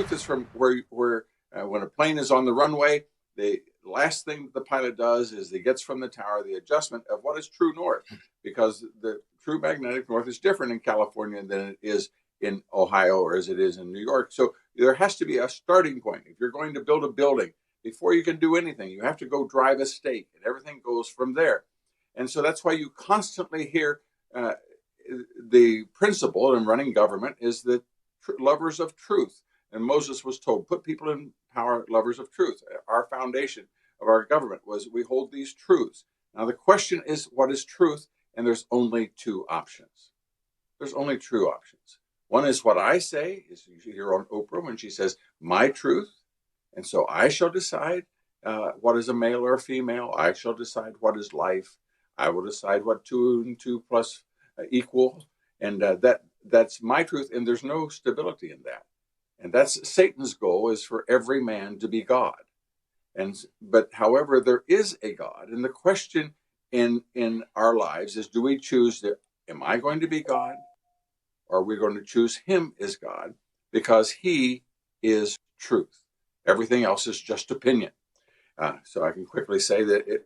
truth is from where when a plane is on the runway, the last thing the pilot does is he gets from the tower the adjustment of what is true north, because the true magnetic north is different in California than it is in Ohio or as it is in New York. So there has to be a starting point. If you're going to build a building, before you can do anything, you have to go drive a stake, and everything goes from there. And so that's why you constantly hear the principle in running government is that lovers of truth. And Moses was told, put people in power, lovers of truth. Our foundation of our government was we hold these truths. Now the question is, what is truth? And there's only two options. There's only true options. One is what I say, is you hear on Oprah when she says, my truth. And so I shall decide what is a male or a female. I shall decide what is life. I will decide what 2 and 2 plus equal. And that's my truth. And there's no stability in that. And that's Satan's goal, is for every man to be God. But however, there is a God. And the question in our lives is, do we choose am I going to be God? Or are we going to choose him as God? Because he is truth. Everything else is just opinion. So I can quickly say that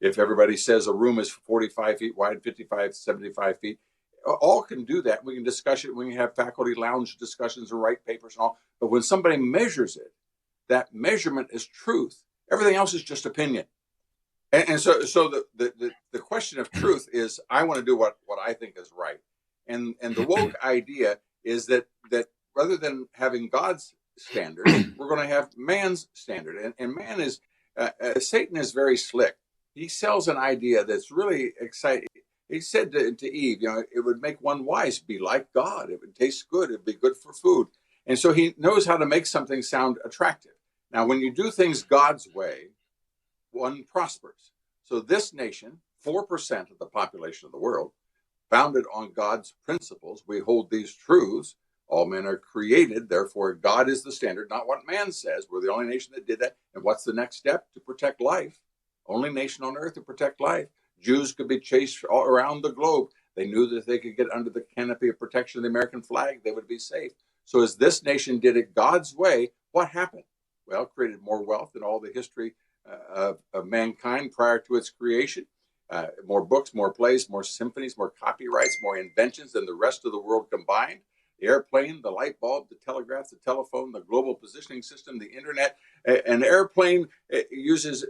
if everybody says a room is 45 feet wide, 55, 75 feet, all can do that. We can discuss it. We can have faculty lounge discussions and write papers and all. But when somebody measures it, that measurement is truth. Everything else is just opinion. And so the question of truth is, I want to do what I think is right. And the woke idea is that rather than having God's standard, we're going to have man's standard. And man is, Satan is very slick. He sells an idea that's really exciting. He said to Eve, it would make one wise, be like God. It would taste good. It'd be good for food. And so he knows how to make something sound attractive. Now, when you do things God's way, one prospers. So this nation, 4% of the population of the world, founded on God's principles. We hold these truths. All men are created. Therefore, God is the standard, not what man says. We're the only nation that did that. And what's the next step? To protect life. Only nation on earth to protect life. Jews could be chased all around the globe. They knew that if they could get under the canopy of protection of the American flag, they would be safe. So as this nation did it God's way, what happened? Well, it created more wealth than all the history of mankind prior to its creation. More books, more plays, more symphonies, more copyrights, more inventions than the rest of the world combined. The airplane, the light bulb, the telegraph, the telephone, the global positioning system, the internet. An airplane uses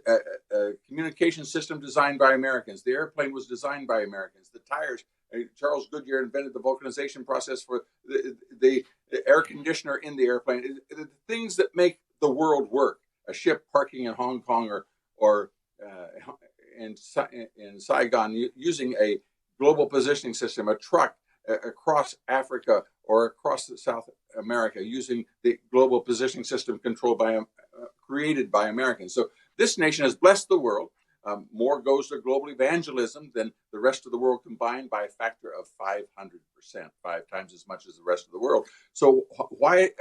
a communication system designed by Americans. The airplane was designed by Americans. The tires, Charles Goodyear invented the vulcanization process for the air conditioner in the airplane. The things that make the world work. A ship parking in Hong Kong or in Saigon using a global positioning system, a truck across Africa or across South America using the global positioning system created by Americans. So this nation has blessed the world. More goes to global evangelism than the rest of the world combined by a factor of 500%, 5 times as much as the rest of the world. So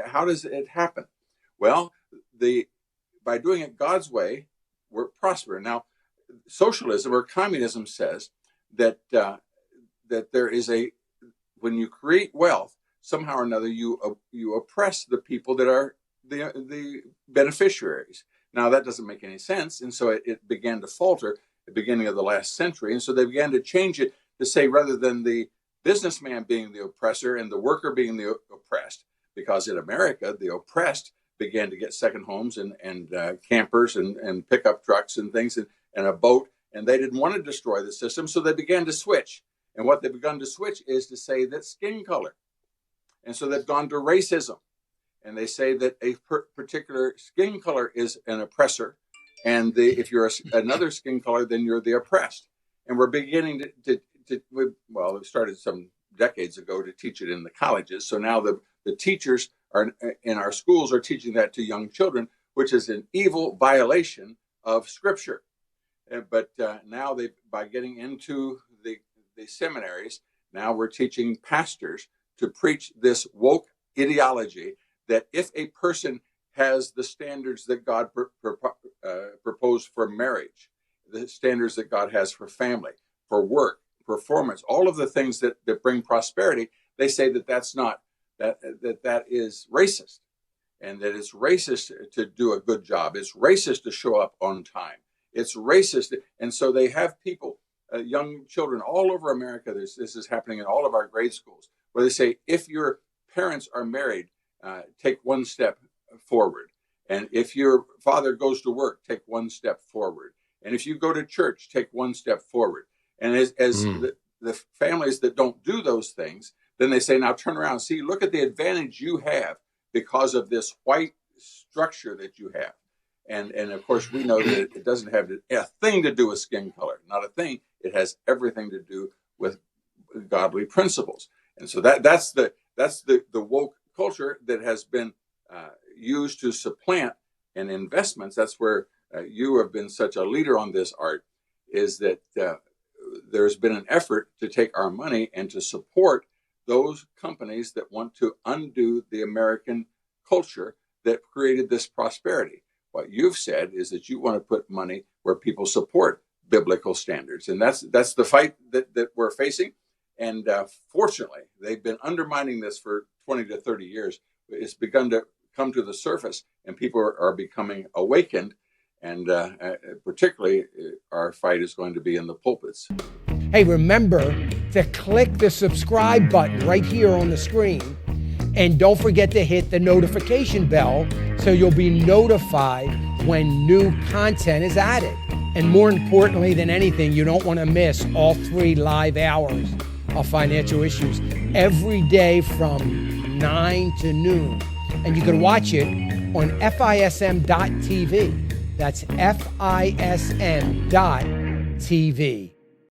how does it happen? Well, by doing it God's way, we're prospering. Now, socialism or communism says that there is when you create wealth, somehow or another you oppress the people that are the beneficiaries. Now that doesn't make any sense, and so it began to falter at the beginning of the last century, and so they began to change it to say, rather than the businessman being the oppressor and the worker being the oppressed, because in America the oppressed began to get second homes and campers and pickup trucks and things and a boat, and they didn't want to destroy the system, so they began to switch. And what they've begun to switch is to say that skin color. And so they've gone to racism. And they say that a particular skin color is an oppressor. And if you're another skin color, then you're the oppressed. And we're beginning we started some decades ago to teach it in the colleges. So now the teachers are in our schools are teaching that to young children, which is an evil violation of Scripture. But now by getting into the seminaries, now we're teaching pastors to preach this woke ideology that if a person has the standards that God proposed for marriage, the standards that God has for family, for work, performance, all of the things that bring prosperity, they say that that's not, that is racist. and that it's racist to do a good job. It's racist to show up on time. It's racist. And so they have people, young children all over America, this is happening in all of our grade schools, where they say, if your parents are married, take one step forward. And if your father goes to work, take one step forward. And if you go to church, take one step forward. And as the families that don't do those things, then they say, now turn around, see, look at the advantage you have because of this white structure that you have. And of course, we know that it doesn't have a thing to do with skin color, not a thing. It has everything to do with godly principles. And so that's the woke culture that has been used to supplant in investments. That's where you have been such a leader on this, Art, is that there's been an effort to take our money and to support those companies that want to undo the American culture that created this prosperity. What you've said is that you want to put money where people support biblical standards. And that's the fight that we're facing. And fortunately, they've been undermining this for 20 to 30 years. It's begun to come to the surface, and people are becoming awakened. And particularly, our fight is going to be in the pulpits. Hey, remember to click the subscribe button right here on the screen. And don't forget to hit the notification bell so you'll be notified when new content is added. And more importantly than anything, you don't want to miss all 3 live hours of Financial Issues every day from 9 to noon. And you can watch it on FISM.tv. That's FISM.tv.